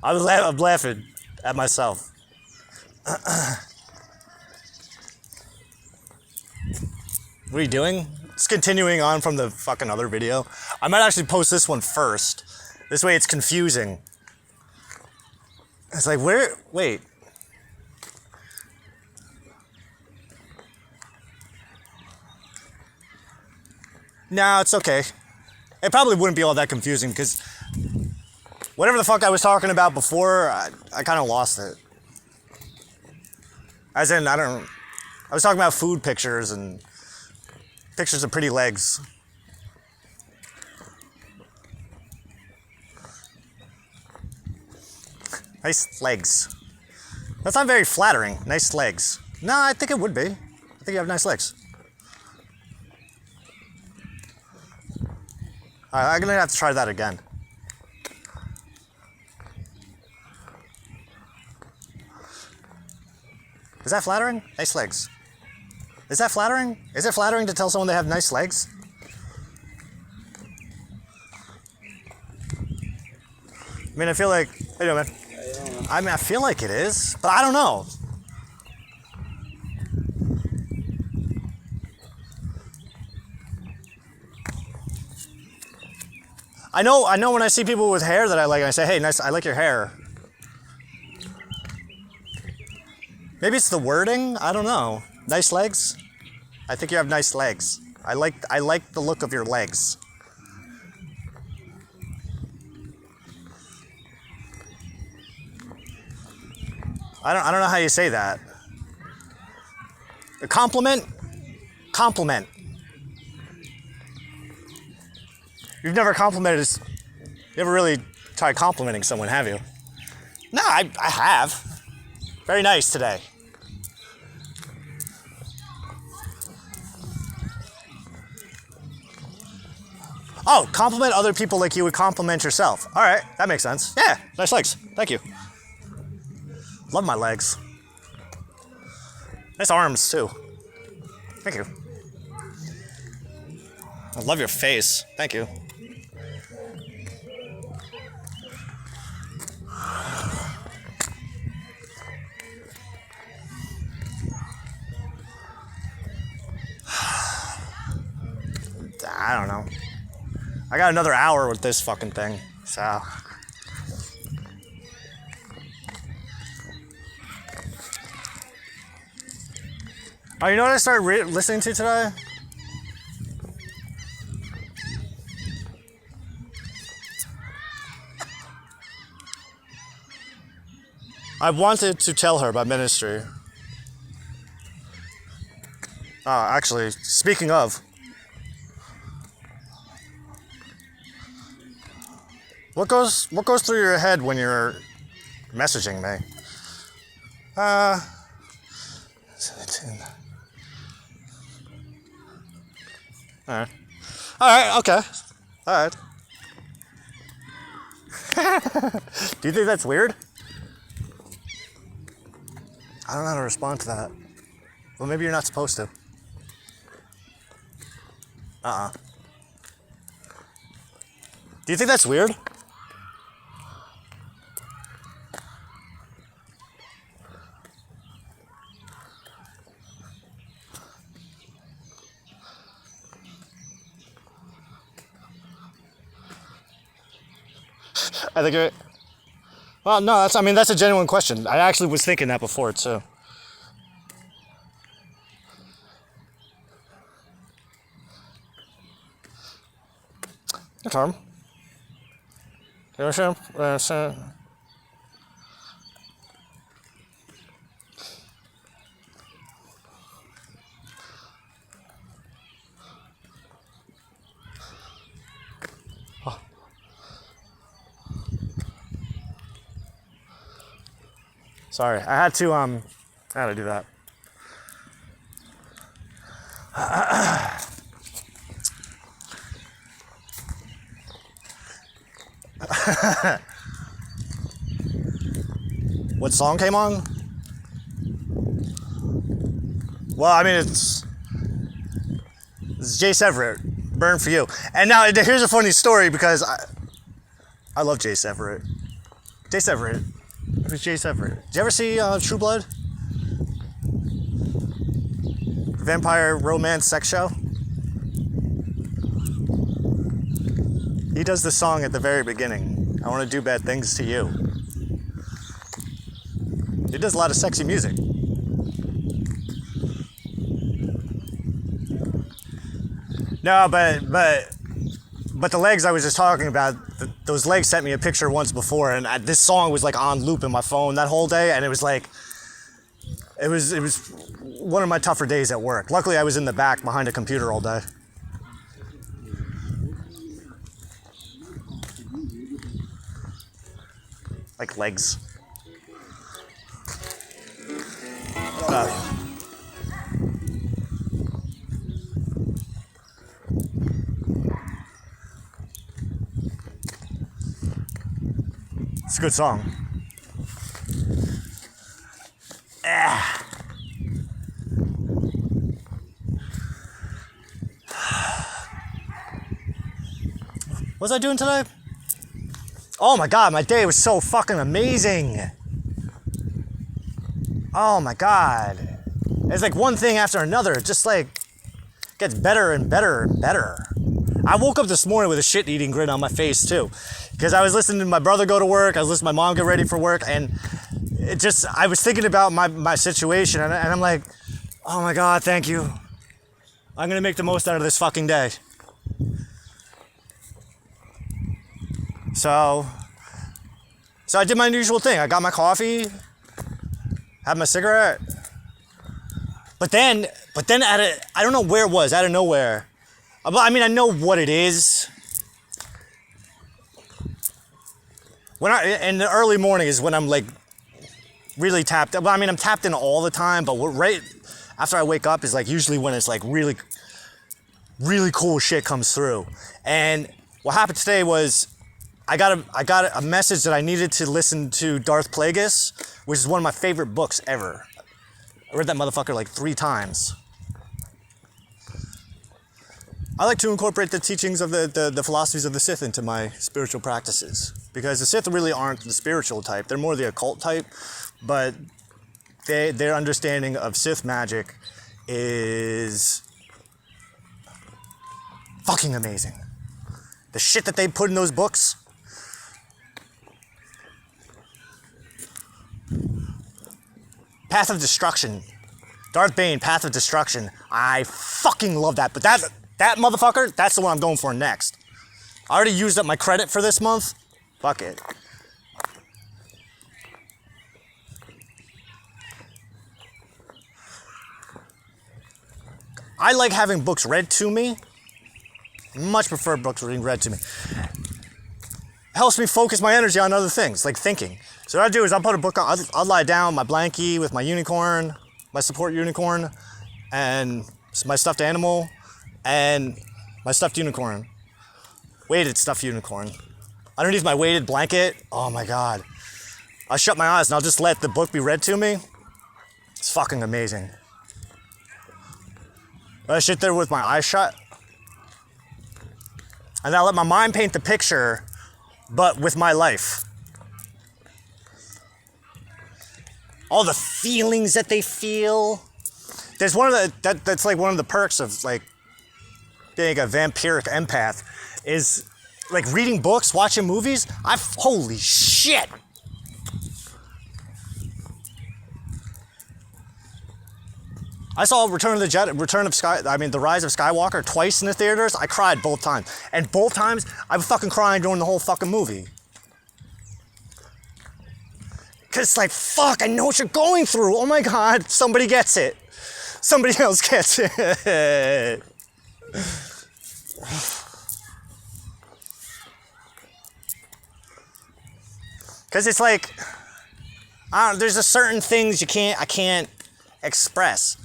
I'm laughing at myself. What are you doing? It's continuing on from the fucking other video. I might actually post this one first. This way it's confusing. It's like, wait. No, it's okay. It probably wouldn't be all that confusing because whatever the fuck I was talking about before, I kind of lost it. As in, I was talking about food pictures and pictures of pretty legs. Nice legs. That's not very flattering. Nice legs. No, I think it would be. I think you have nice legs. I'm gonna have to try that again. Is that flattering? Nice legs. Is that flattering? Is it flattering to tell someone they have nice legs? I mean, I feel like, how you doing, man? I mean, I feel like it is, but I don't know. I know when I see people with hair that I like, I say, hey, nice, I like your hair. Maybe it's the wording, I don't know. Nice legs? I think you have nice legs. I like the look of your legs. I don't know how you say that. A compliment? Compliment. You've never complimented, you ever really tried complimenting someone, have you? No, I have. Very nice today. Oh, compliment other people like you would compliment yourself. All right, that makes sense. Yeah, nice legs. Thank you. Love my legs. Nice arms, too. Thank you. I love your face. Thank you. I don't know. I got another hour with this fucking thing, so. Oh, you know what I started listening to today? I wanted to tell her about ministry. Actually, speaking of, what goes through your head when you're messaging me? All right, okay, all right. Do you think that's weird? I don't know how to respond to that. Well, maybe you're not supposed to. Do you think that's weird? I think you're. Well, no, that's a genuine question. I actually was thinking that before too. No harm. Sorry, I had to do that. What song came on? Well, I mean, it's Jace Everett, Burn for You. And now, here's a funny story because I love Jace Everett. Jay Everett. Who's Jay Everett? Did you ever see True Blood? Vampire romance sex show? He does the song at the very beginning. I want to do bad things to you. He does a lot of sexy music. No, but the legs I was just talking about, those legs sent me a picture once before, and this song was like on loop in my phone that whole day, and it was like, it was one of my tougher days at work. Luckily, I was in the back behind a computer all day. Like legs. It's a good song. What was I doing today? Oh my god, my day was so fucking amazing. Oh my god. It's like one thing after another. It just like gets better and better and better. I woke up this morning with a shit-eating grin on my face too. Because I was listening to my brother go to work, I was listening to my mom get ready for work, and I was thinking about my situation, and I'm like, oh my god, thank you. I'm gonna make the most out of this fucking day. So I did my usual thing. I got my coffee, had my cigarette. But then I don't know where it was, out of nowhere. I mean, I know what it is. In the early morning is when I'm like really tapped. Well, I mean, I'm tapped in all the time, but right after I wake up is like usually when it's like really, really cool shit comes through. And what happened today was I got a message that I needed to listen to Darth Plagueis, which is one of my favorite books ever. I read that motherfucker like 3 times. I like to incorporate the teachings of the philosophies of the Sith into my spiritual practices. Because the Sith really aren't the spiritual type, they're more the occult type, but their understanding of Sith magic is fucking amazing. The shit that they put in those books. Path of Destruction. Darth Bane, Path of Destruction. I fucking love that, but that motherfucker, that's the one I'm going for next. I already used up my credit for this month. Fuck it. I like having books read to me. Much prefer books being read to me. Helps me focus my energy on other things, like thinking. So what I do is I'll put a book on, I'll lie down, my blankie with my unicorn, my support unicorn, and my stuffed animal, and my stuffed unicorn. Weighted stuffed unicorn. Underneath my weighted blanket, oh my god. I'll shut my eyes and I'll just let the book be read to me. It's fucking amazing. I sit there with my eyes shut. And I let my mind paint the picture, but with my life. All the feelings that they feel. There's one of that's like one of the perks of like being a vampiric empath is like reading books, watching movies. Holy shit. I saw The Rise of Skywalker twice in the theaters. I cried both times. And both times, I was fucking crying during the whole fucking movie. Cause it's like, fuck, I know what you're going through. Oh my god, somebody gets it. Somebody else gets it. Cause it's like, there's a certain things I can't express.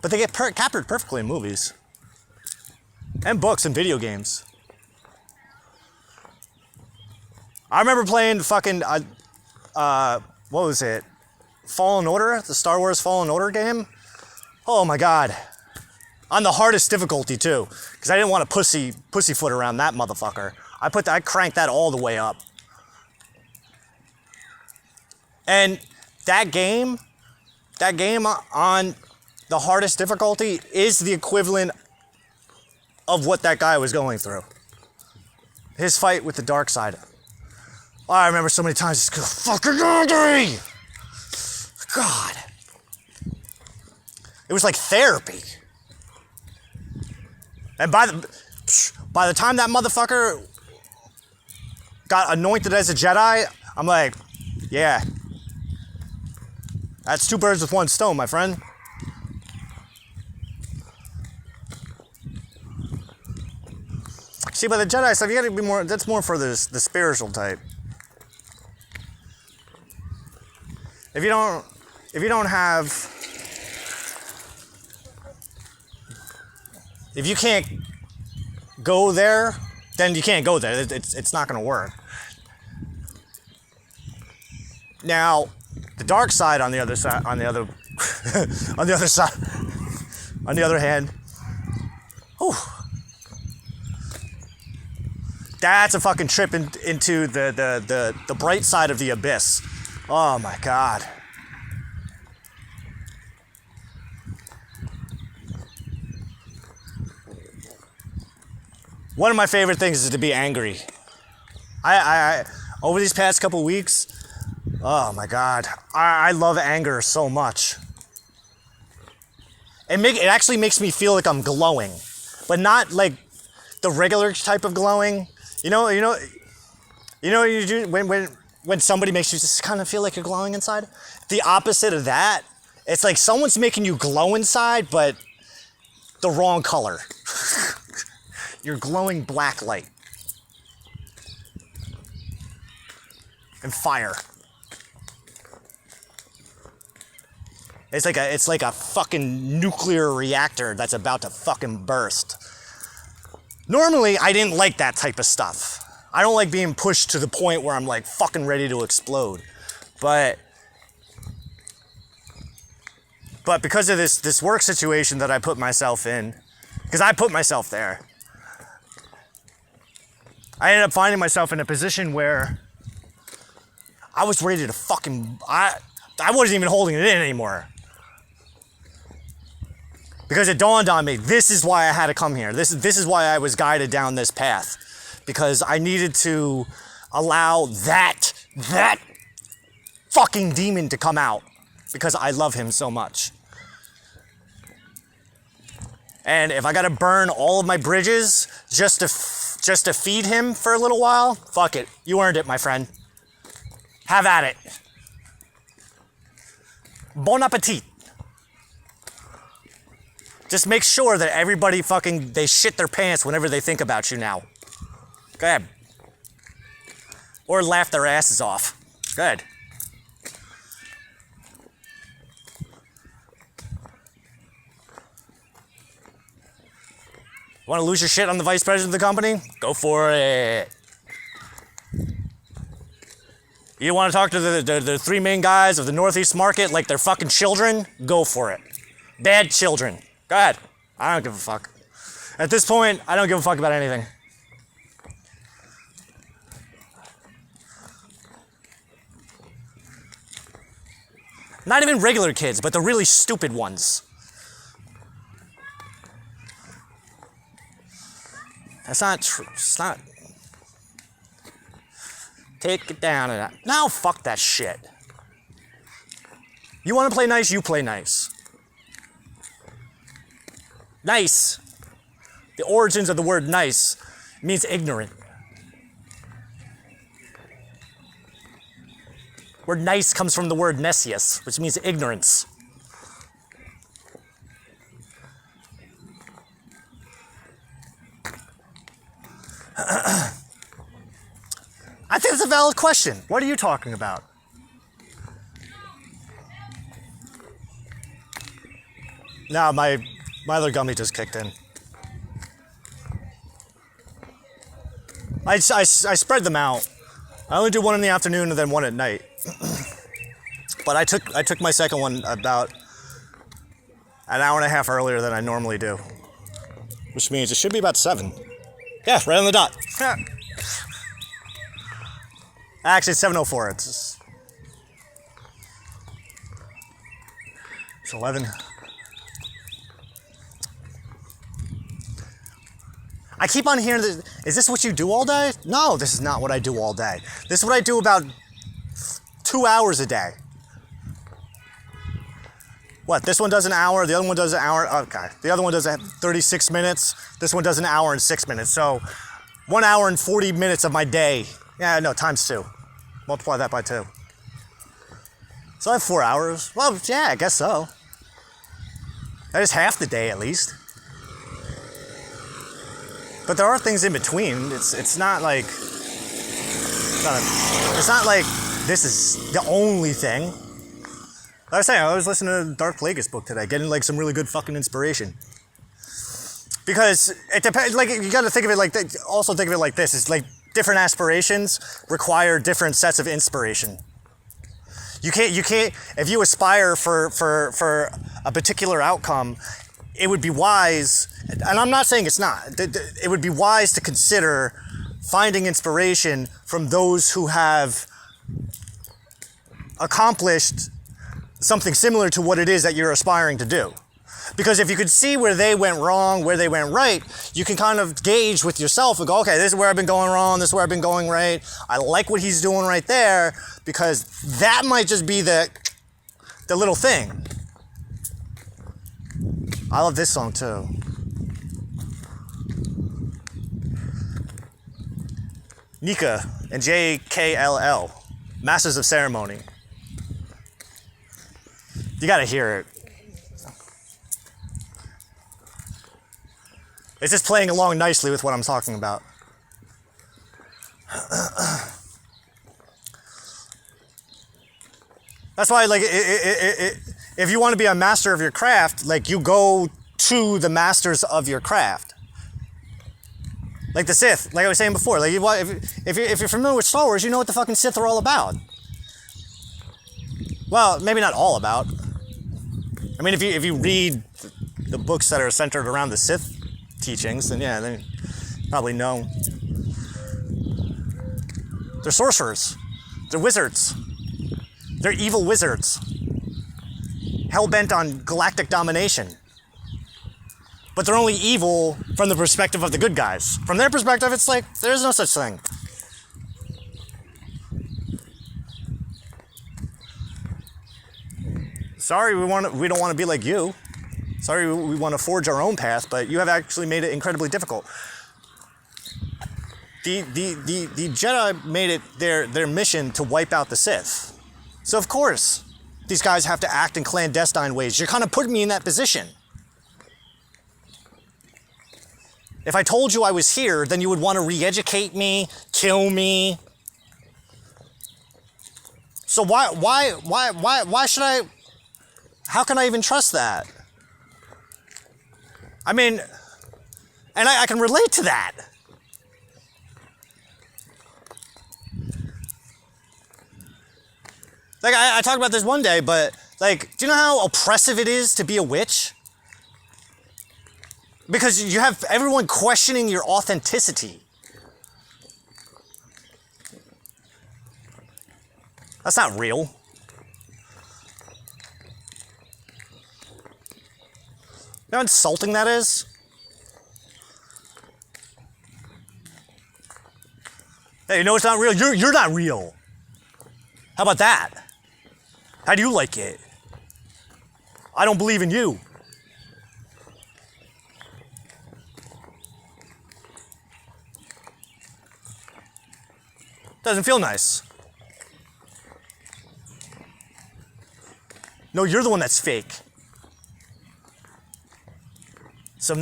But they get captured perfectly in movies. And books and video games. I remember playing fucking, what was it? Fallen Order? The Star Wars Fallen Order game? Oh my god. On the hardest difficulty too. Because I didn't want to pussyfoot around that motherfucker. I cranked that all the way up. And that game on the hardest difficulty is the equivalent of what that guy was going through. His fight with the dark side. Oh, I remember so many times just because fucking angry. God. It was like therapy. And by the time that motherfucker got anointed as a Jedi, I'm like, yeah. That's 2 birds with 1 stone, my friend. See, by the Jedi stuff, you gotta be more, that's more for the spiritual type. If you don't have, if you can't go there, then you can't go there. It's not gonna work. Now, the dark side on the other side, on the other hand, whew, that's a fucking trip into the bright side of the abyss. Oh my God. One of my favorite things is to be angry. I over these past couple weeks, oh my God, I love anger so much. It actually makes me feel like I'm glowing, but not like the regular type of glowing. You know you do when somebody makes you just kind of feel like you're glowing inside. The opposite of that, it's like someone's making you glow inside, but the wrong color. You're glowing black light and fire. It's like a fucking nuclear reactor that's about to fucking burst. Normally, I didn't like that type of stuff. I don't like being pushed to the point where I'm like fucking ready to explode. But because of this work situation that I put myself in, because I put myself there, I ended up finding myself in a position where I was ready to fucking, I wasn't even holding it in anymore. Because it dawned on me, this is why I had to come here. This is why I was guided down this path. Because I needed to allow that fucking demon to come out. Because I love him so much. And if I gotta burn all of my bridges just to feed him for a little while, fuck it. You earned it, my friend. Have at it. Bon appetit. Just make sure that everybody they shit their pants whenever they think about you now. Go ahead. Or laugh their asses off. Go ahead. Want to lose your shit on the vice president of the company? Go for it. You want to talk to the 3 main guys of the Northeast market like they're fucking children? Go for it. Bad children. Go ahead. I don't give a fuck. At this point, I don't give a fuck about anything. Not even regular kids, but the really stupid ones. That's not true. It's not. Take it down. Now, fuck that shit. You want to play nice? You play nice. Nice. The origins of the word nice means ignorant. Word nice comes from the word nesius, which means ignorance. I think it's a valid question. What are you talking about? No, my other gummy just kicked in. I spread them out. I only do one in the afternoon and then one at night. But I took my second one about an hour and a half earlier than I normally do. Which means it should be about 7. Yeah, right on the dot. Yeah. Actually, it's 7:04. It's 11. I keep on hearing this. Is this what you do all day? No, this is not what I do all day. This is what I do about 2 hours a day. What, this one does an hour, the other one does an hour, okay. The other one does 36 minutes, this one does an hour and 6 minutes. So 1 hour and 40 minutes of my day. Yeah, no, times 2. Multiply that by 2. So I have 4 hours. Well, yeah, I guess so. That is half the day at least. But there are things in between. It's not like this is the only thing. Like I was saying, I was listening to the Dark Plagueis book today, getting like some really good fucking inspiration. Because it depends, like you gotta think of it like that, also think of it like this, it's like different aspirations require different sets of inspiration. You can't, if you aspire for a particular outcome, it would be wise, and I'm not saying it's not, it would be wise to consider finding inspiration from those who have accomplished something similar to what it is that you're aspiring to do. Because if you could see where they went wrong, where they went right, you can kind of gauge with yourself and go, okay, this is where I've been going wrong, this is where I've been going right. I like what he's doing right there, because that might just be the little thing. I love this song too. Nika and JKLL, Masters of Ceremony. You gotta hear it. It's just playing along nicely with what I'm talking about. That's why, like, if you want to be a master of your craft, like, you go to the masters of your craft. Like the Sith, like I was saying before. Like, if you're familiar with Star Wars, you know what the fucking Sith are all about. Well, maybe not all about. I mean, if you read the books that are centered around the Sith teachings, then yeah, then you probably know. They're sorcerers. They're wizards. They're evil wizards. Hell-bent on galactic domination. But they're only evil from the perspective of the good guys. From their perspective, it's like, there's no such thing. Sorry, we don't want to be like you. Sorry, we want to forge our own path, but you have actually made it incredibly difficult. The Jedi made it their mission to wipe out the Sith. So of course, these guys have to act in clandestine ways. You're kind of putting me in that position. If I told you I was here, then you would want to re-educate me, kill me. So why should I? How can I even trust that? I mean, and I can relate to that. Like, I talked about this one day, but, like, do you know how oppressive it is to be a witch? Because you have everyone questioning your authenticity. That's not real. You know how insulting that is? Hey, you know it's not real? You're not real. How about that? How do you like it? I don't believe in you. Doesn't feel nice. No, you're the one that's fake. So,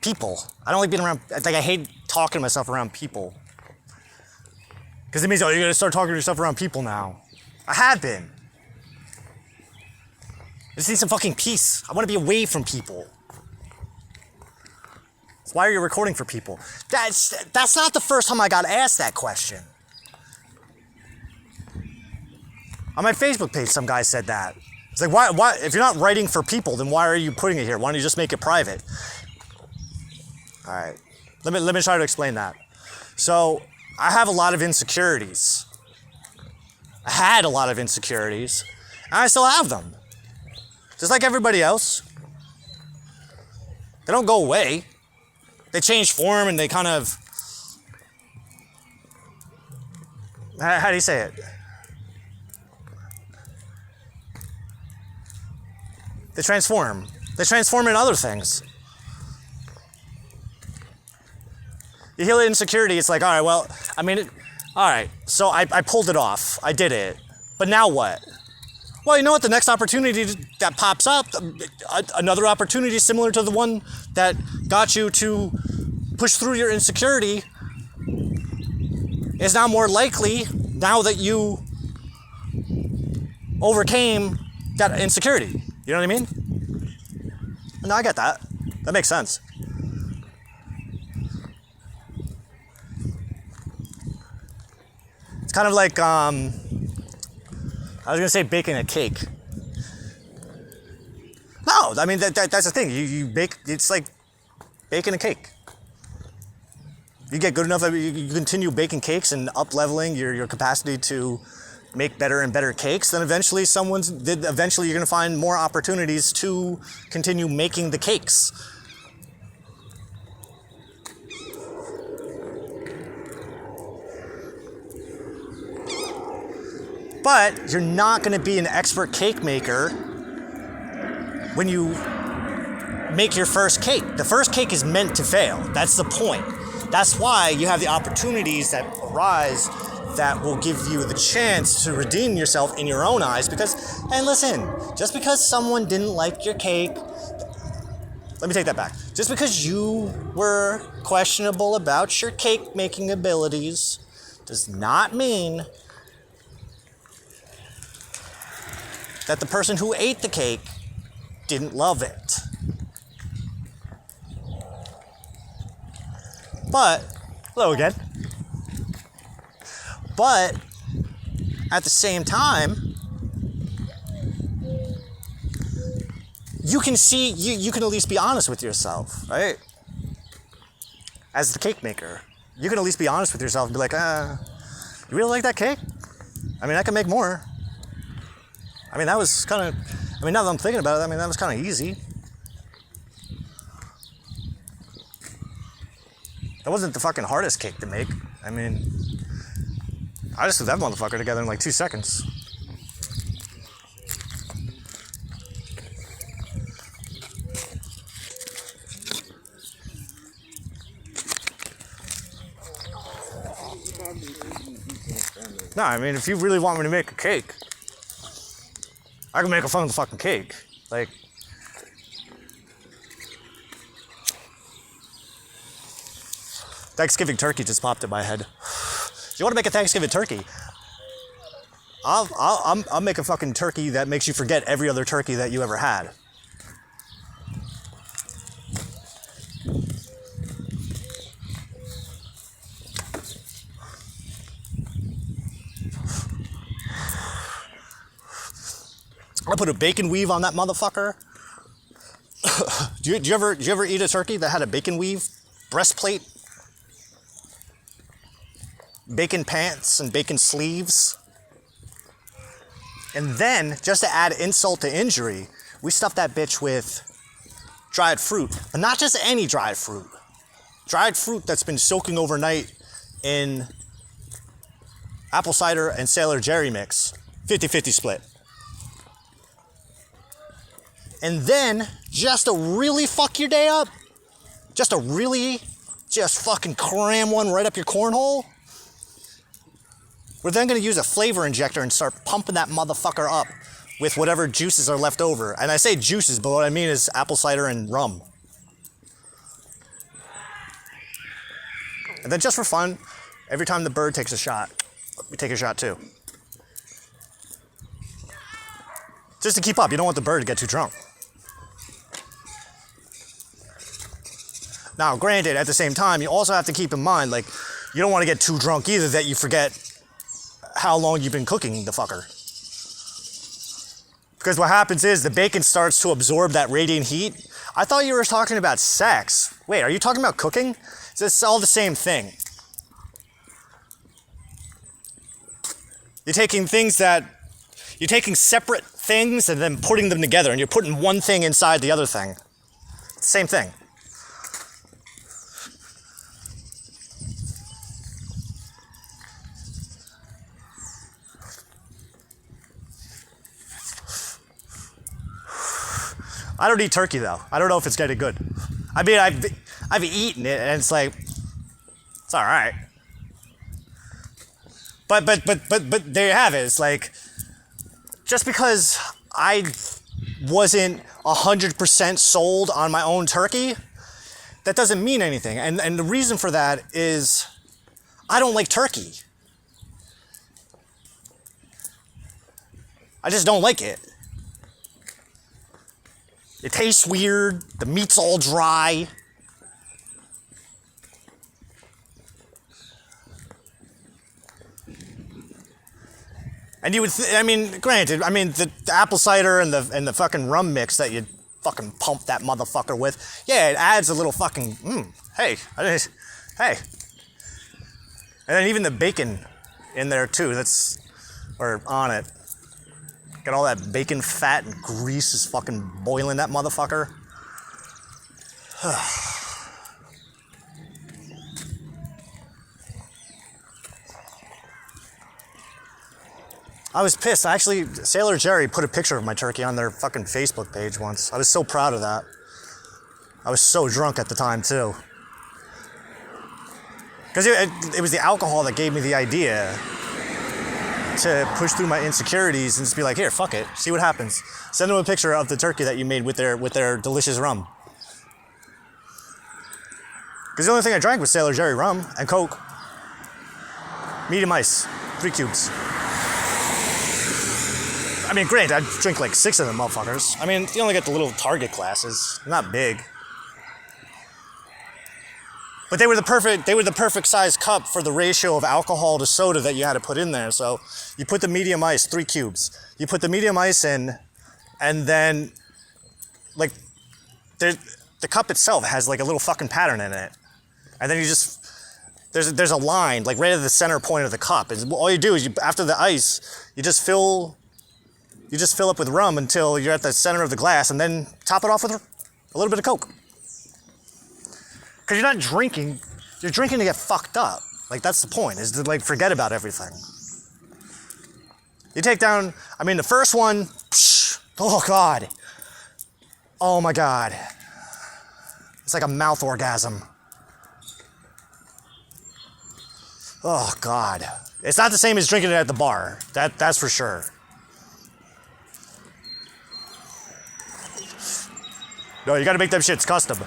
people. I don't like being around, like I hate talking to myself around people. Because it means, oh, you're going to start talking to yourself around people now. I have been. I just need some fucking peace. I want to be away from people. So why are you recording for people? That's not the first time I got asked that question. On my Facebook page, some guy said that. It's like, why? If you're not writing for people, then why are you putting it here? Why don't you just make it private? All right, let me try to explain that. So I have a lot of insecurities. I had a lot of insecurities, and I still have them. Just like everybody else. They don't go away. They change form and they kind of... How do you say it? They transform. They transform into other things. You heal insecurity, it's like, all right, well, I mean, all right, so I pulled it off. I did it. But now what? Well, you know what? The next opportunity that pops up, another opportunity similar to the one that got you to push through your insecurity, is now more likely now that you overcame that insecurity. You know what I mean? No, I get that. That makes sense. It's kind of like, I was gonna say baking a cake. No, I mean, that's the thing. You bake, it's like baking a cake. You get good enough, you continue baking cakes and up-leveling your capacity to make better and better cakes, then eventually you're gonna find more opportunities to continue making the cakes. But you're not going to be an expert cake maker when you make your first cake. The first cake is meant to fail. That's the point. That's why you have the opportunities that arise that will give you the chance to redeem yourself in your own eyes. Because, and listen, just because someone didn't like your cake, let me take that back. Just because you were questionable about your cake making abilities does not mean that the person who ate the cake didn't love it. But, hello again. But, at the same time, you can see, you can at least be honest with yourself, right? As the cake maker, you can at least be honest with yourself and be like, you really like that cake? I mean, I can make more. I mean, that was kind of, I mean, now that I'm thinking about it, I mean, that was kind of easy. That wasn't the fucking hardest cake to make. I mean, I just threw that motherfucker together in like 2 seconds. No, I mean, if you really want me to make a cake, I can make a fucking cake. Like, Thanksgiving turkey just popped in my head. You want to make a Thanksgiving turkey? I'll make a fucking turkey that makes you forget every other turkey that you ever had. I put a bacon weave on that motherfucker. Do you ever eat a turkey that had a bacon weave breastplate, bacon pants, and bacon sleeves? And then, just to add insult to injury, we stuffed that bitch with dried fruit, but not just any dried fruit. Dried fruit that's been soaking overnight in apple cider and Sailor Jerry mix, 50-50 split. And then, just to really fuck your day up, just fucking cram one right up your cornhole, we're then going to use a flavor injector and start pumping that motherfucker up with whatever juices are left over. And I say juices, but what I mean is apple cider and rum. And then just for fun, every time the bird takes a shot, we take a shot too. Just to keep up, you don't want the bird to get too drunk. Now, granted, at the same time, you also have to keep in mind, like, you don't want to get too drunk either that you forget how long you've been cooking the fucker. Because what happens is the bacon starts to absorb that radiant heat. I thought you were talking about sex. Wait, are you talking about cooking? It's all the same thing. You're taking separate things and then putting them together, and you're putting one thing inside the other thing. Same thing. I don't eat turkey though. I don't know if it's getting good. I mean, I've eaten it and it's like, it's all right. But there you have it. It's like, just because I wasn't 100% sold on my own turkey, that doesn't mean anything. And the reason for that is I don't like turkey. I just don't like it. It tastes weird. The meat's all dry. And you would, granted, the apple cider and the fucking rum mix that you fucking pump that motherfucker with, yeah, it adds a little fucking, hey. And then even the bacon in there too, or on it. Got all that bacon fat and grease is fucking boiling that motherfucker. I was pissed. Actually, Sailor Jerry put a picture of my turkey on their fucking Facebook page once. I was so proud of that. I was so drunk at the time too. Because it was the alcohol that gave me the idea to push through my insecurities and just be like, here, fuck it, see what happens. Send them a picture of the turkey that you made with their delicious rum. Because the only thing I drank was Sailor Jerry rum and Coke. Medium ice, 3 cubes. Granted, I'd drink like 6 of them motherfuckers. You only get the little Target glasses, not big. But they were the perfect size cup for the ratio of alcohol to soda that you had to put in there. So you put the medium ice, 3 cubes. You put the medium ice in, and then like the cup itself has like a little fucking pattern in it. And then you just there's a line like right at the center point of the cup. And all you do is after the ice, you just fill up with rum until you're at the center of the glass, and then top it off with a little bit of Coke. Because you're not drinking, you're drinking to get fucked up. Like, that's the point, is to, like, forget about everything. You take down, the first one, oh, God. Oh, my God. It's like a mouth orgasm. Oh, God. It's not the same as drinking it at the bar. That's for sure. No, you gotta make them shits custom.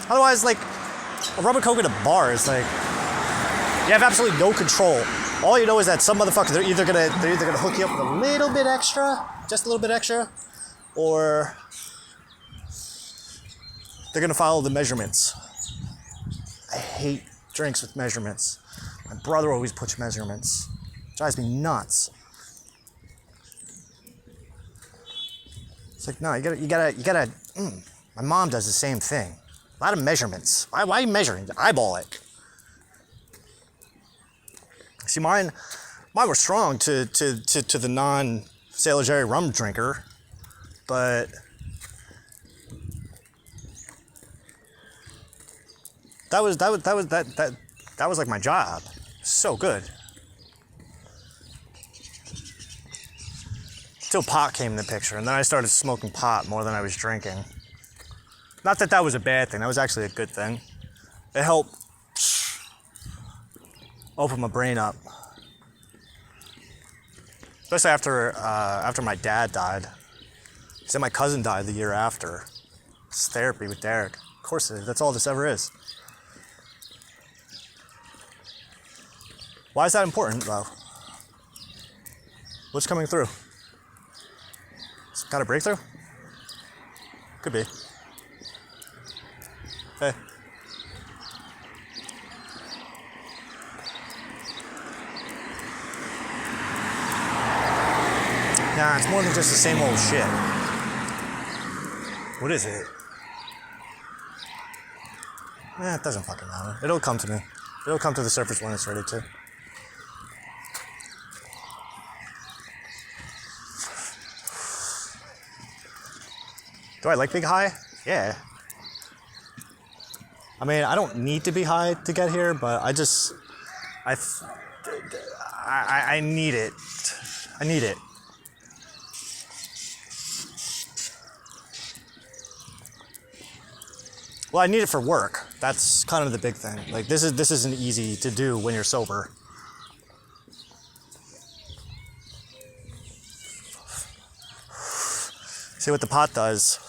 Otherwise, like, a rum and Coke at a bar is like, you have absolutely no control. All you know is that some motherfucker, they're either gonna hook you up with a little bit extra, just a little bit extra, or they're gonna follow the measurements. I hate drinks with measurements. My brother always puts measurements. It drives me nuts. It's like, no, you gotta. My mom does the same thing. A lot of measurements. Why are you measuring? Eyeball it. See, mine were strong to the non-Sailor Jerry rum drinker, but that was like my job. So good. Till pot came in the picture, and then I started smoking pot more than I was drinking. Not that was a bad thing, that was actually a good thing. It helped open my brain up. Especially after my dad died. He said my cousin died the year after. It's therapy with Derek. Of course it is, that's all this ever is. Why is that important, though? What's coming through? Got a breakthrough? Could be. Hey. Nah, it's more than just the same old shit. What is it? It doesn't fucking matter. It'll come to me. It'll come to the surface when it's ready to. Do I like being high? Yeah. I mean, I don't need to be high to get here, but I need it. I need it. Well, I need it for work. That's kind of the big thing. Like this isn't easy to do when you're sober. See what the pot does?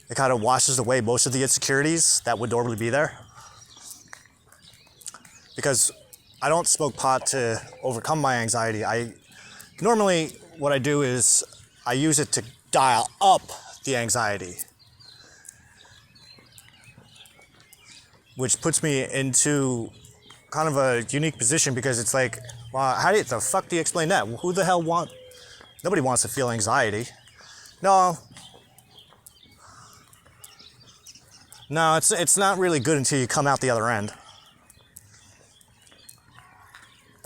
It kind of washes away most of the insecurities that would normally be there. Because I don't smoke pot to overcome my anxiety. Normally what I do is I use it to dial up the anxiety, which puts me into kind of a unique position because it's like, well, the fuck do you explain that? Who the hell nobody wants to feel anxiety. No, it's not really good until you come out the other end.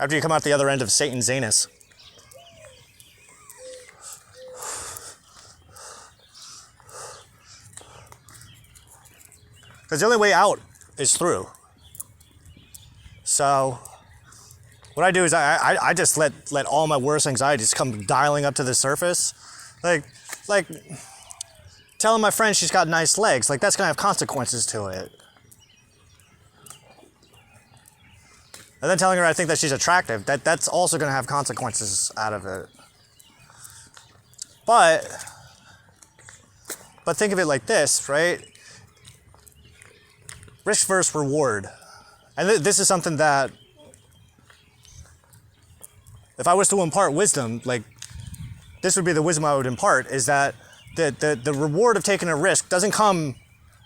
After you come out the other end of Satan's anus. Because the only way out is through. So what I do is I just let all my worst anxieties come dialing up to the surface. Like telling my friend she's got nice legs, like that's gonna have consequences to it. And then telling her I think that she's attractive, that's also gonna have consequences out of it. But think of it like this, right? Risk versus reward. And this is something that, if I was to impart wisdom, like, this would be the wisdom I would impart, is that the reward of taking a risk doesn't come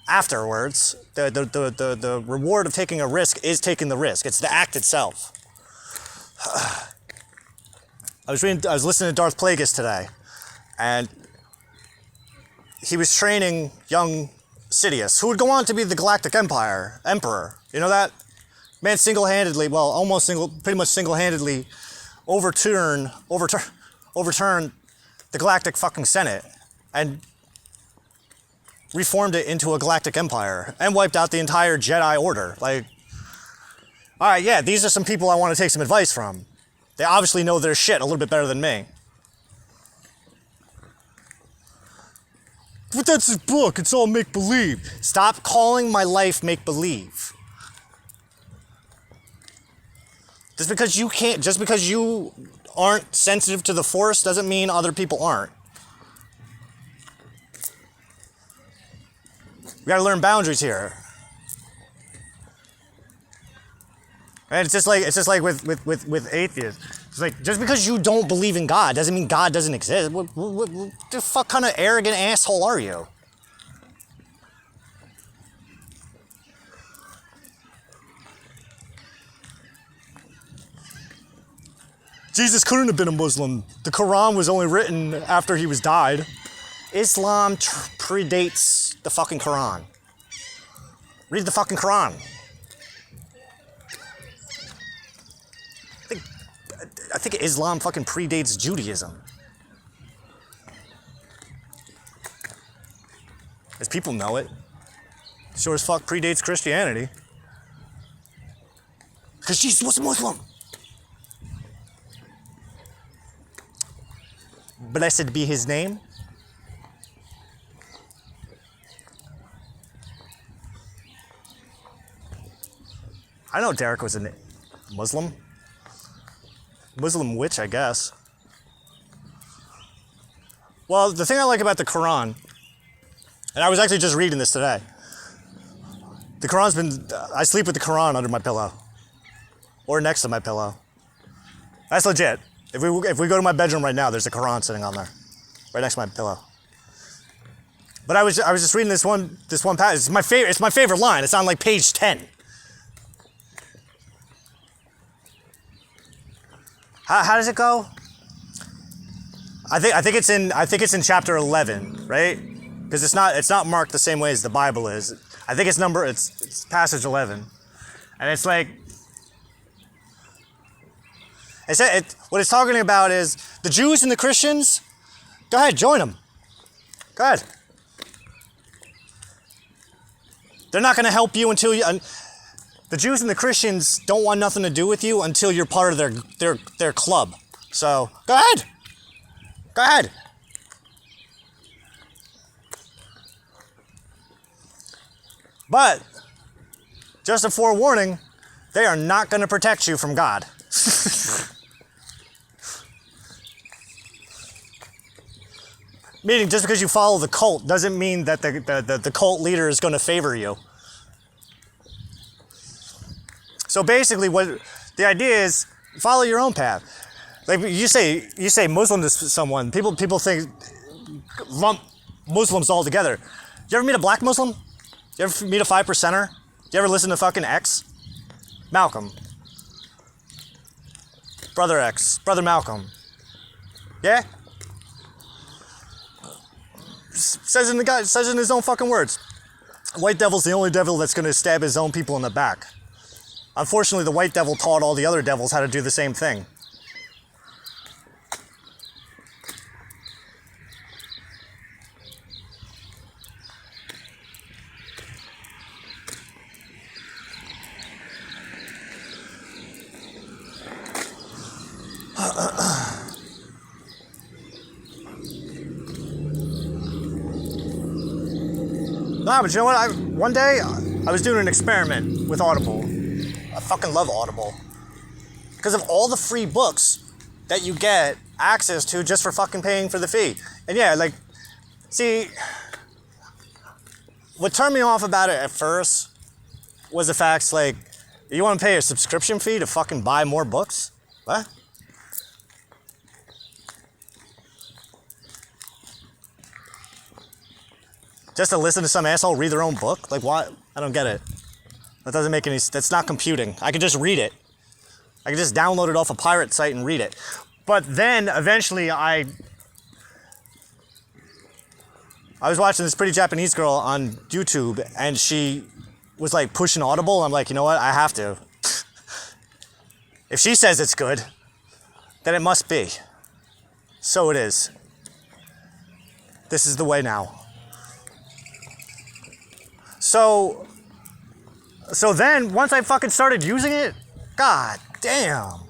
afterwards. The reward of taking a risk is taking the risk. It's the act itself. I was listening to Darth Plagueis today, and he was training young Sidious, who would go on to be the Galactic Emperor. You know that? Man pretty much single-handedly overturn the Galactic fucking Senate and reformed it into a galactic empire and wiped out the entire Jedi Order. Like, all right, yeah, these are some people I want to take some advice from. They obviously know their shit a little bit better than me. But that's his book, it's all make-believe. Stop calling my life make-believe. Just because you aren't sensitive to the Force doesn't mean other people aren't. We gotta learn boundaries here. And it's just like with atheists. It's like, just because you don't believe in God doesn't mean God doesn't exist. What the fuck kind of arrogant asshole are you? Jesus couldn't have been a Muslim. The Quran was only written after he was died. Islam predates the fucking Quran. Read the fucking Quran. I think Islam fucking predates Judaism. As people know it. Sure as fuck predates Christianity. Because Jesus was a Muslim. Blessed be his name. I know Derek was a Muslim. Muslim witch, I guess. Well, the thing I like about the Quran, and I was actually just reading this today. The Quran's I sleep with the Quran under my pillow. Or next to my pillow. That's legit. If we go to my bedroom right now, there's a Quran sitting on there. Right next to my pillow. But I was just reading this one passage. It's my favorite line. It's on like page 10. How does it go? I think it's in chapter 11, right? Because it's not marked the same way as the Bible is. I think it's passage 11, and it's like what it's talking about is the Jews and the Christians. Go ahead, join them. Go ahead. They're not going to help you until you. The Jews and the Christians don't want nothing to do with you until you're part of their club. So go ahead. Go ahead. But just a forewarning, they are not going to protect you from God. Meaning, just because you follow the cult doesn't mean that the cult leader is going to favor you. So basically, what the idea is, follow your own path. Like you say Muslim to someone, people think lump Muslims all together. You ever meet a black Muslim? You ever meet a 5%er? You ever listen to fucking X? Malcolm. Brother X. Brother Malcolm. Yeah? Says in his own fucking words. White devil's the only devil that's gonna stab his own people in the back. Unfortunately, the white devil taught all the other devils how to do the same thing. Nah, but you know what? One day, I was doing an experiment with Audible. I fucking love Audible. Because of all the free books that you get access to just for fucking paying for the fee. And yeah, like, see, what turned me off about it at first was the fact, like, you want to pay a subscription fee to fucking buy more books? What? Just to listen to some asshole read their own book? Like, what? I don't get it. That doesn't make any... That's not computing. I could just read it. I could just download it off a pirate site and read it. But then, eventually, I was watching this pretty Japanese girl on YouTube, and she was, like, pushing Audible. I'm like, you know what? I have to. If she says it's good, then it must be. So it is. This is the way now. So then, once I fucking started using it, god damn.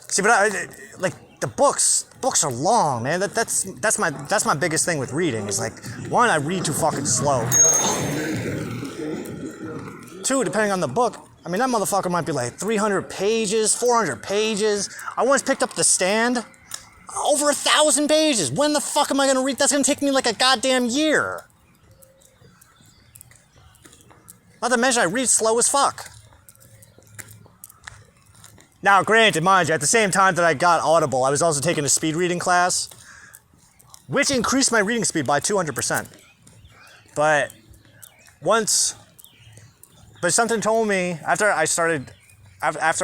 See, but like the books are long, man. That's my biggest thing with reading. Is like, one, I read too fucking slow. Two, depending on the book, I mean that motherfucker might be like 300 pages, 400 pages. I once picked up The Stand, over 1,000 pages. When the fuck am I gonna read? That's gonna take me like a goddamn year. Not to mention I read slow as fuck. Now, granted, mind you, at the same time that I got Audible, I was also taking a speed reading class, which increased my reading speed by 200%. But something told me after I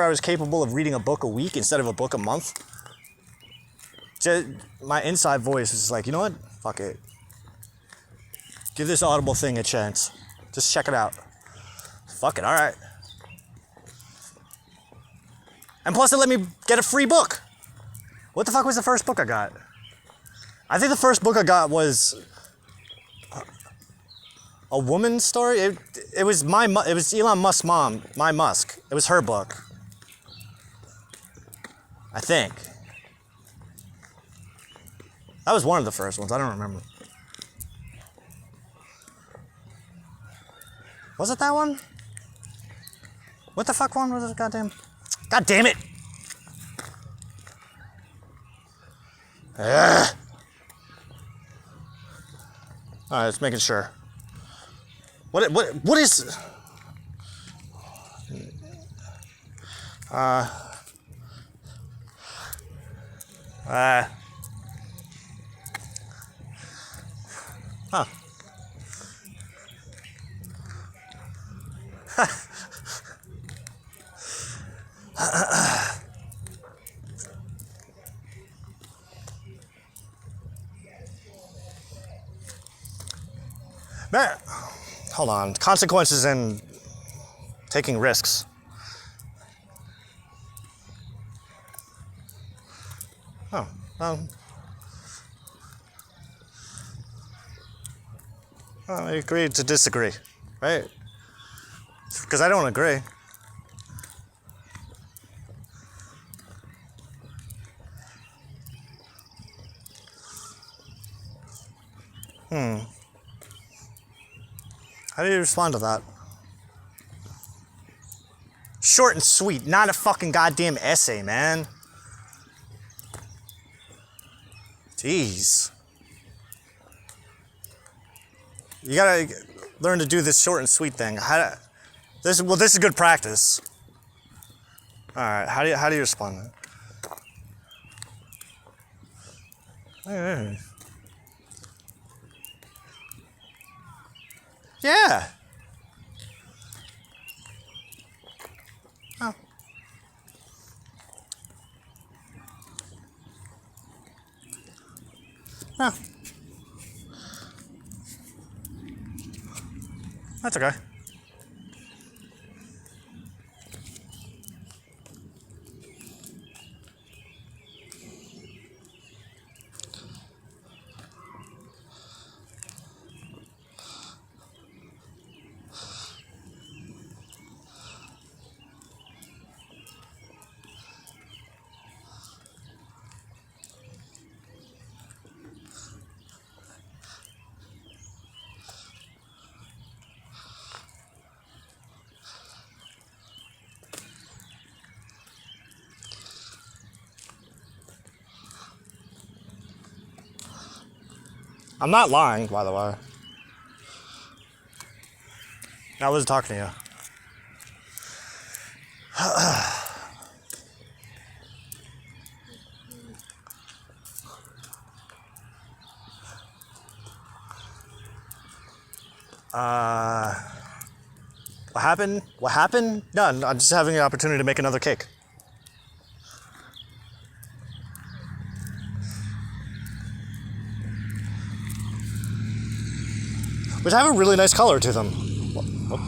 was capable of reading a book a week instead of a book a month, my inside voice was like, you know what? Fuck it. Give this Audible thing a chance. Just check it out. Fuck it, alright. And plus it let me get a free book. What the fuck was the first book I got? I think the first book I got was a woman's story. It was Elon Musk's mom, My Musk. It was her book. I think. That was one of the first ones, I don't remember. Was it that one? What the fuck one was it? Goddamn. God damn it! Ugh. Alright, just making sure. What is... Huh. Man, hold on. Consequences and taking risks. Oh, I agree to disagree, right? Because I don't agree. How do you respond to that? Short and sweet, not a fucking goddamn essay, man. Jeez. You gotta learn to do this short and sweet thing. This is good practice. All right, how do you respond? Yeah. Oh. Oh. That's okay. I'm not lying, by the way. I wasn't talking to you. What happened? What happened? None. I'm just having the opportunity to make another cake. Which have a really nice color to them. Oh.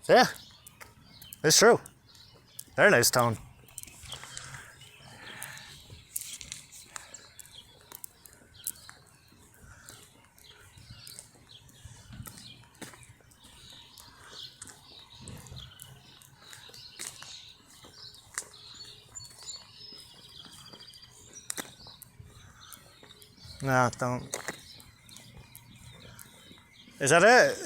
Yeah, it's true. Very nice tone. No, don't. Is that it?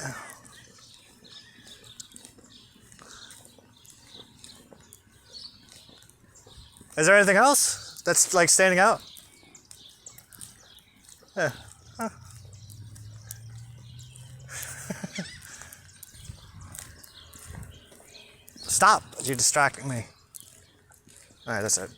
Is there anything else that's like standing out? Yeah. Huh. Stop! You're distracting me. All right, that's it.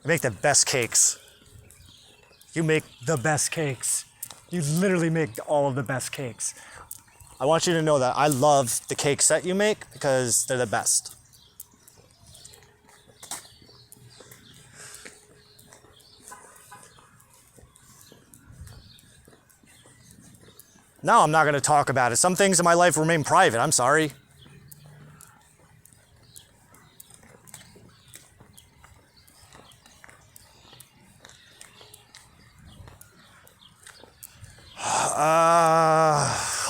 You make the best cakes. You make the best cakes. You literally make all of the best cakes. I want you to know that I love the cakes that you make because they're the best. No, I'm not going to talk about it. Some things in my life remain private. I'm sorry.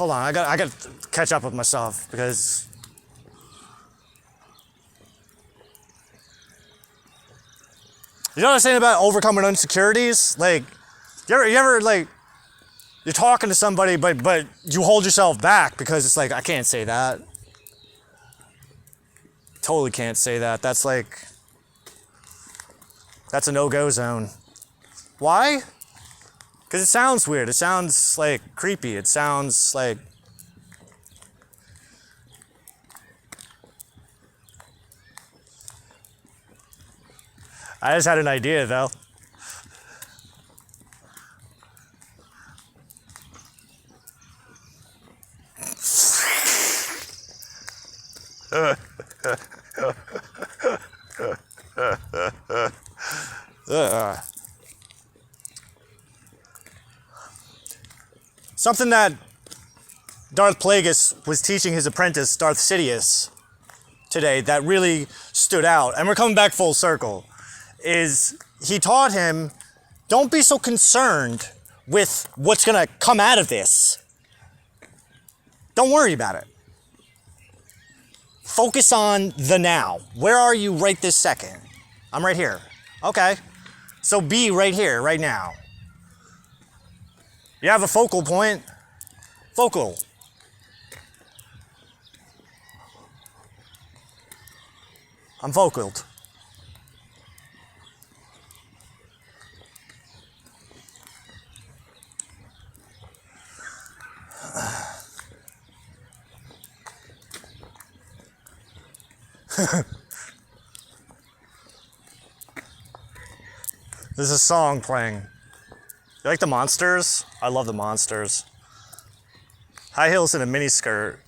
Hold on. I got to catch up with myself because you know what I'm saying about overcoming insecurities? Like, you ever like you're talking to somebody, but you hold yourself back because it's like I can't say that. Totally can't say that. That's a no-go zone. Why? Because it sounds weird. It sounds like creepy. It sounds like I just had an idea though. Something that Darth Plagueis was teaching his apprentice, Darth Sidious, today that really stood out, and we're coming back full circle, is he taught him, don't be so concerned with what's going to come out of this. Don't worry about it. Focus on the now. Where are you right this second? I'm right here. Okay. So be right here, right now. You have a focal point. Focal. I'm focaled. There's a song playing. You like the Monsters? I love the Monsters. High heels and a mini skirt.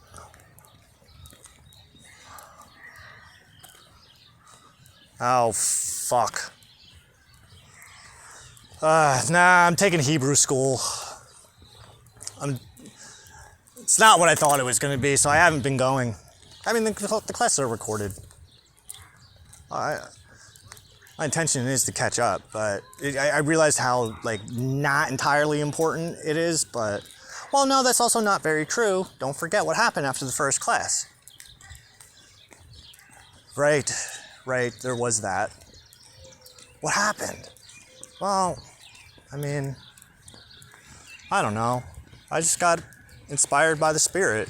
Oh, fuck. Nah, I'm taking Hebrew school. It's not what I thought it was going to be, so I haven't been going. I mean, the classes are recorded. My intention is to catch up, but I realized how, not entirely important it is, but, well, no, that's also not very true. Don't forget what happened after the first class. Right, there was that. What happened? Well, I mean, I don't know. I just got inspired by the Spirit.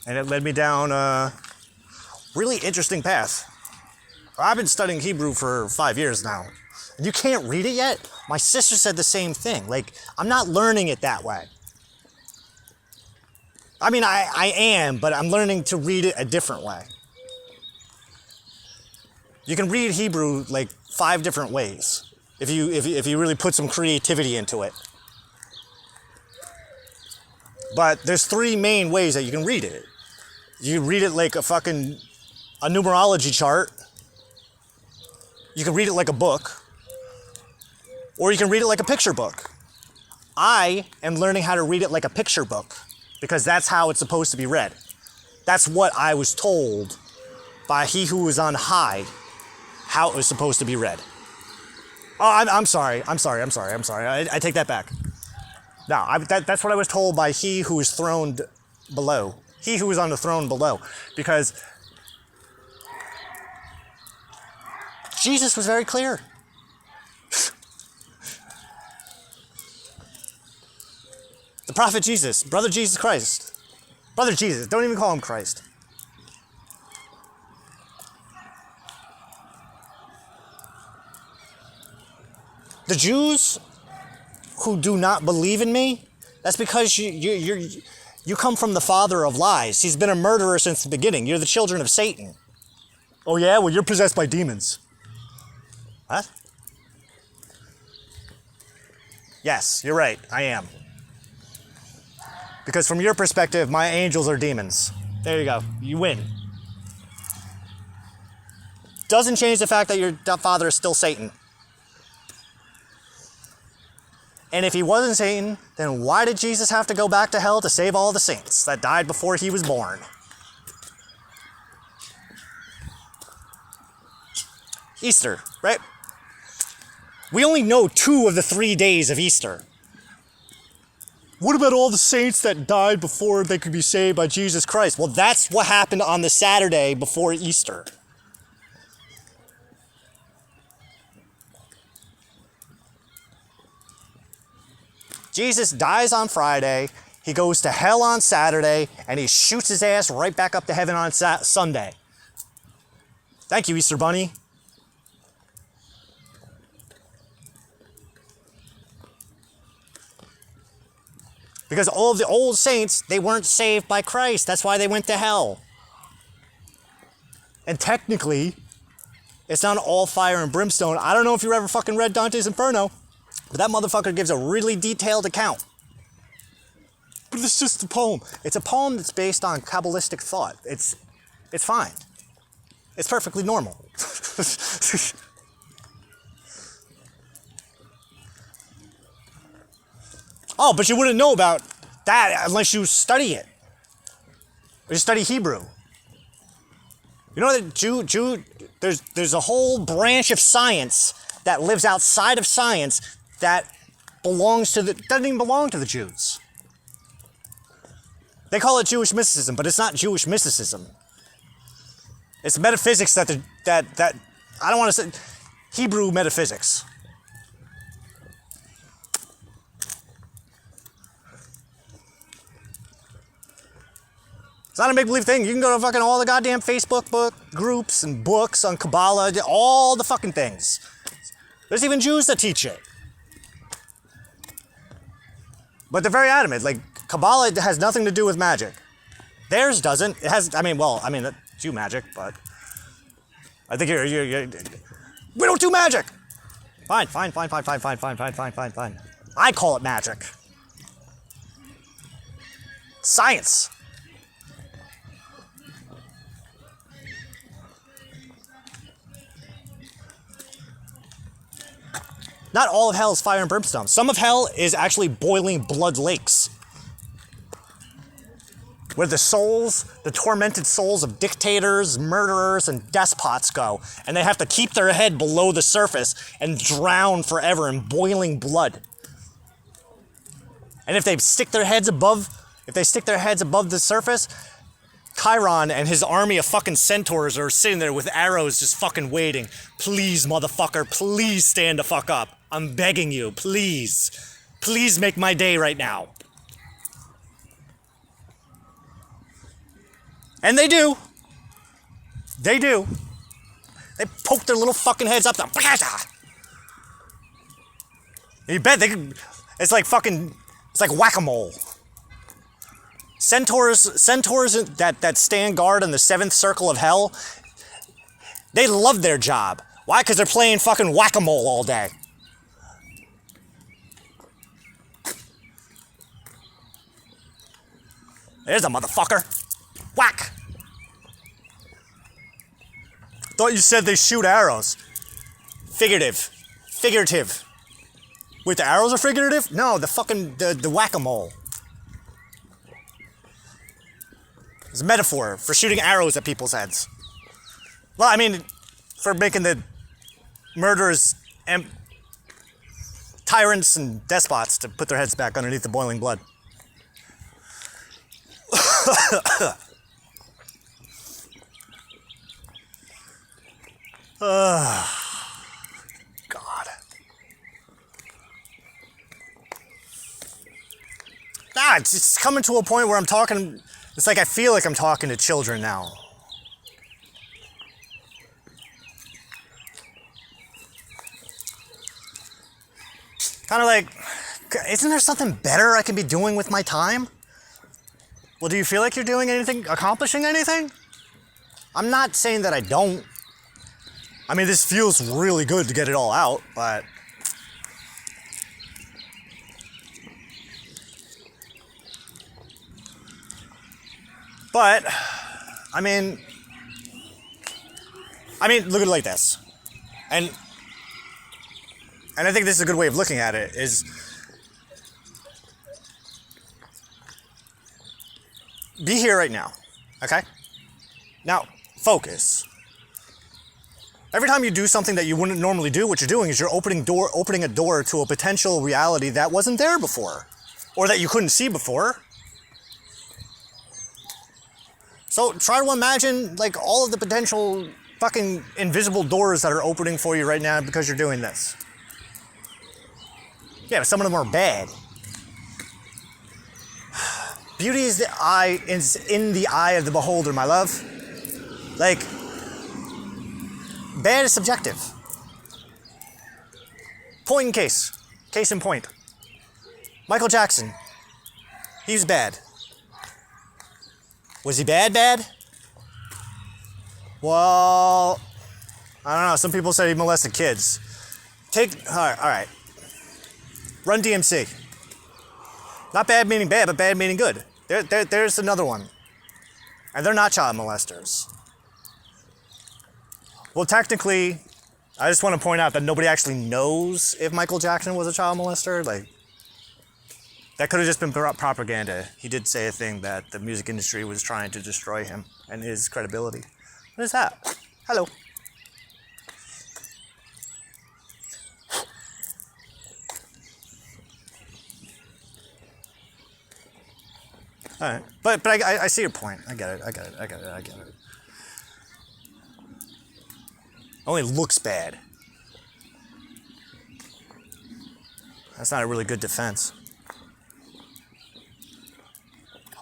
And it led me down a really interesting path. I've been studying Hebrew for 5 years now. And you can't read it yet? My sister said the same thing. I'm not learning it that way. I mean, I am, but I'm learning to read it a different way. You can read Hebrew 5 different ways if you really put some creativity into it. But there's 3 main ways that you can read it. You read it like a numerology chart. You can read it like a book. Or you can read it like a picture book. I am learning how to read it like a picture book because that's how it's supposed to be read. That's what I was told by He who was on high, how it was supposed to be read. Oh, I'm sorry. I take that back. No, that's what I was told by He who is throned below. He who is on the throne below. Because Jesus was very clear. The prophet Jesus, brother Jesus Christ. Brother Jesus, don't even call him Christ. The Jews who do not believe in me, that's because you come from the father of lies. He's been a murderer since the beginning. You're the children of Satan. Oh yeah? Well, you're possessed by demons. What? Yes, you're right. I am. Because from your perspective, my angels are demons. There you go. You win. Doesn't change the fact that your father is still Satan. And if he wasn't Satan, then why did Jesus have to go back to hell to save all the saints that died before he was born? Easter, right? We only know 2 of the 3 days of Easter. What about all the saints that died before they could be saved by Jesus Christ? Well, that's what happened on the Saturday before Easter. Jesus dies on Friday, he goes to hell on Saturday, and he shoots his ass right back up to heaven on Sunday. Thank you, Easter Bunny. Because all of the old saints, they weren't saved by Christ. That's why they went to hell. And technically, it's not all fire and brimstone. I don't know if you ever fucking read Dante's Inferno, but that motherfucker gives a really detailed account But it's just a poem. It's a poem that's based on Kabbalistic thought. It's fine. It's perfectly normal. Oh, but you wouldn't know about that unless you study it. Or you study Hebrew. You know that there's a whole branch of science that lives outside of science that doesn't even belong to the Jews. They call it Jewish mysticism, but it's not Jewish mysticism. It's metaphysics that I don't want to say Hebrew metaphysics. It's not a make-believe thing. You can go to fucking all the goddamn Facebook book groups and books on Kabbalah, all the fucking things. There's even Jews that teach it. But they're very adamant. Like, Kabbalah has nothing to do with magic. Theirs doesn't. It has, it's Jew magic, but I think we don't do magic. Fine. I call it magic. Science. Not all of hell is fire and brimstone. Some of hell is actually boiling blood lakes. Where the tormented souls of dictators, murderers, and despots go. And they have to keep their head below the surface and drown forever in boiling blood. And if they stick their heads above the surface, Chiron and his army of fucking centaurs are sitting there with arrows just fucking waiting. Please, motherfucker, please stand the fuck up. I'm begging you, please. Please make my day right now. And they do. They do. They poke their little fucking heads up there. You bet they could, it's like whack-a-mole. Centaurs that stand guard in the seventh circle of hell, they love their job. Why? Because they're playing fucking whack-a-mole all day. There's a motherfucker. Whack. Thought you said they shoot arrows. Figurative. Wait, the arrows are figurative? No, the whack-a-mole. It's a metaphor for shooting arrows at people's heads. Well, for making the murderers and tyrants and despots to put their heads back underneath the boiling blood. God. It's coming to a point where I'm talking. It's like I feel like I'm talking to children now. Kind of like, isn't there something better I can be doing with my time? Well, do you feel like you're doing anything, accomplishing anything? I'm not saying that I don't. This feels really good to get it all out, but... But, look at it like this. And I think this is a good way of looking at it, is... Be here right now, okay? Now, focus. Every time you do something that you wouldn't normally do, what you're doing is you're opening a door to a potential reality that wasn't there before, or that you couldn't see before. So try to imagine like all of the potential fucking invisible doors that are opening for you right now because you're doing this. Yeah, but some of them are bad. Beauty is in the eye of the beholder, my love. Like, bad is subjective. Point in case. Case in point. Michael Jackson. He was bad. Was he bad? Well, I don't know. Some people said he molested kids. All right. Run DMC. Not bad meaning bad, but bad meaning good. There's another one. And they're not child molesters. Well, technically, I just want to point out that nobody actually knows if Michael Jackson was a child molester. Like, that could have just been propaganda. He did say a thing that the music industry was trying to destroy him and his credibility. What is that? Hello. All right, but I see your point. I get it. Only looks bad. That's not a really good defense.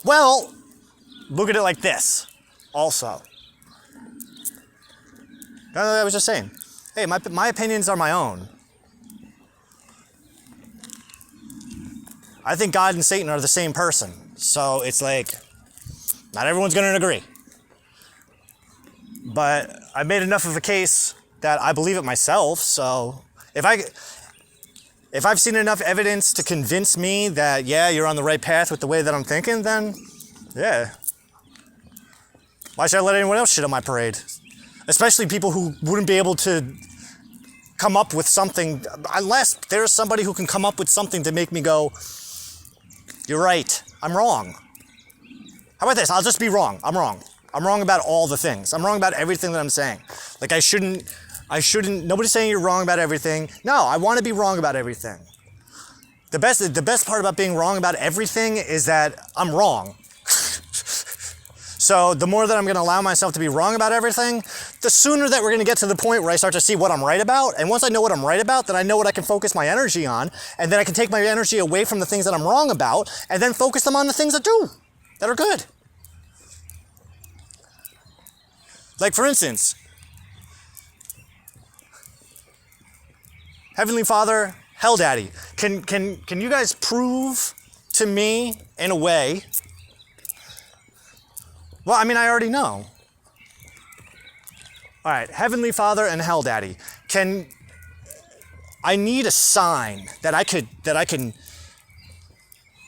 Well, look at it like this. Also, I was just saying. Hey, my opinions are my own. I think God and Satan are the same person. So it's like, not everyone's going to agree. But I made enough of a case that I believe it myself. So if I've seen enough evidence to convince me that, yeah, you're on the right path with the way that I'm thinking, then, yeah. Why should I let anyone else shit on my parade? Especially people who wouldn't be able to come up with something, unless there's somebody who can come up with something to make me go, you're right, I'm wrong. How about this? I'll just be wrong. I'm wrong. I'm wrong about all the things. I'm wrong about everything that I'm saying. Like I shouldn't, nobody's saying you're wrong about everything. No, I want to be wrong about everything. The best part about being wrong about everything is that I'm wrong. So the more that I'm going to allow myself to be wrong about everything, the sooner that we're going to get to the point where I start to see what I'm right about. And once I know what I'm right about, then I know what I can focus my energy on. And then I can take my energy away from the things that I'm wrong about and then focus them on the things that are good. Like for instance, Heavenly Father, Hell Daddy, can you guys prove to me in a way? Well, I mean, I already know. All right, Heavenly Father and Hell Daddy, I need a sign that I can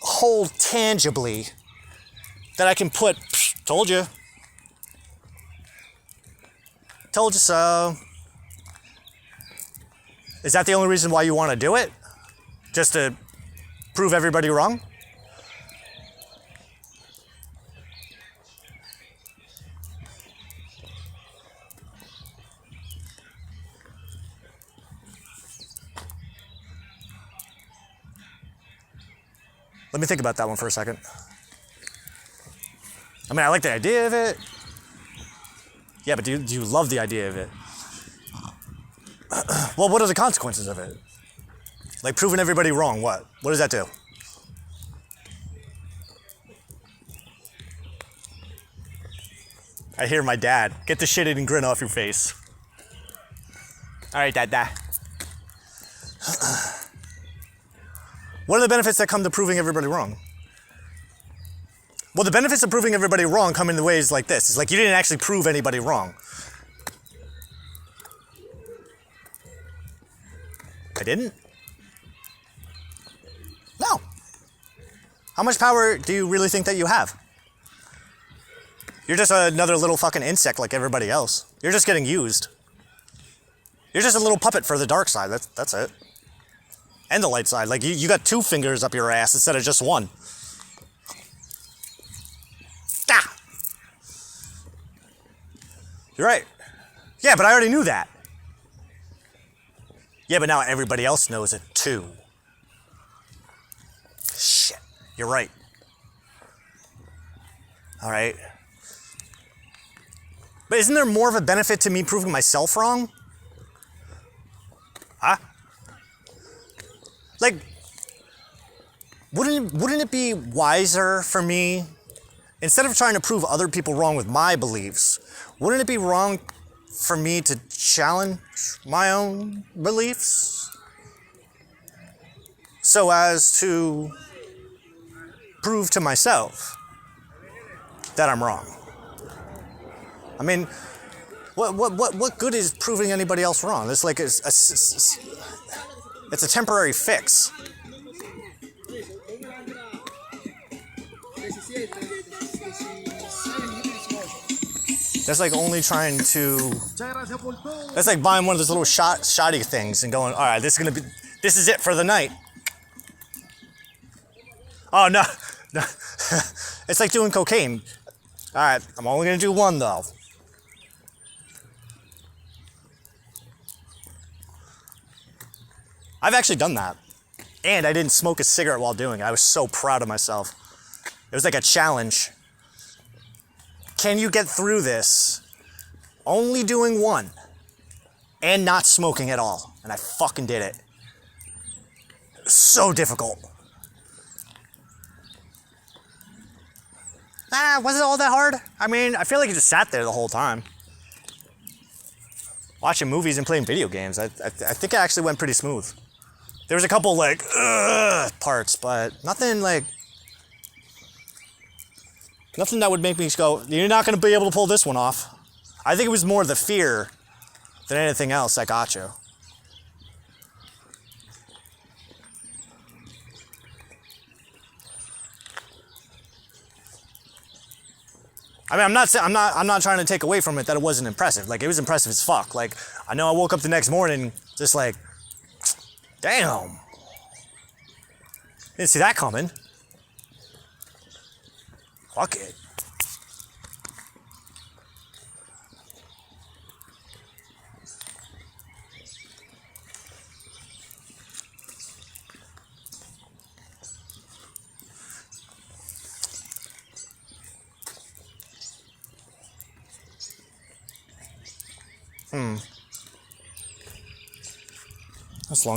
hold tangibly, that I can put, told you so. Is that the only reason why you want to do it? Just to prove everybody wrong? Let me think about that one for a second. I mean, I like the idea of it. Yeah, but do you love the idea of it? Well, what are the consequences of it? Like proving everybody wrong, what? What does that do? I hear my dad. Get the shit-eating grin off your face. All right, Dad. What are the benefits that come to proving everybody wrong? Well, the benefits of proving everybody wrong come in the ways like this. It's like you didn't actually prove anybody wrong. I didn't? No. How much power do you really think that you have? You're just another little fucking insect like everybody else. You're just getting used. You're just a little puppet for the dark side. That's it. And the light side. Like you got 2 fingers up your ass instead of just 1. Ah! You're right. Yeah, but I already knew that. Yeah, but now everybody else knows it too. Shit. You're right. All right. But isn't there more of a benefit to me proving myself wrong? Huh? Like, wouldn't it be wiser for me, instead of trying to prove other people wrong with my beliefs, wouldn't it be wrong for me to challenge my own beliefs so as to prove to myself that I'm wrong? I mean, what good is proving anybody else wrong? It's like it's a temporary fix. That's like only trying to. That's like buying one of those little shoddy things and going, all right, this is it for the night. Oh no, no. It's like doing cocaine. All right, I'm only gonna do one though. I've actually done that, and I didn't smoke a cigarette while doing it. I was so proud of myself. It was like a challenge. Can you get through this only doing one and not smoking at all? And I fucking did it. It was so difficult. Was it all that hard? I mean, I feel like I just sat there the whole time. Watching movies and playing video games. I think it actually went pretty smooth. There was a couple like parts, but nothing that would make me go, you're not going to be able to pull this one off. I think it was more the fear than anything else that got you. I mean, I'm not trying to take away from it that it wasn't impressive. Like, it was impressive as fuck. Like, I know I woke up the next morning just like, damn. Didn't see that coming. Fuck it. That's long.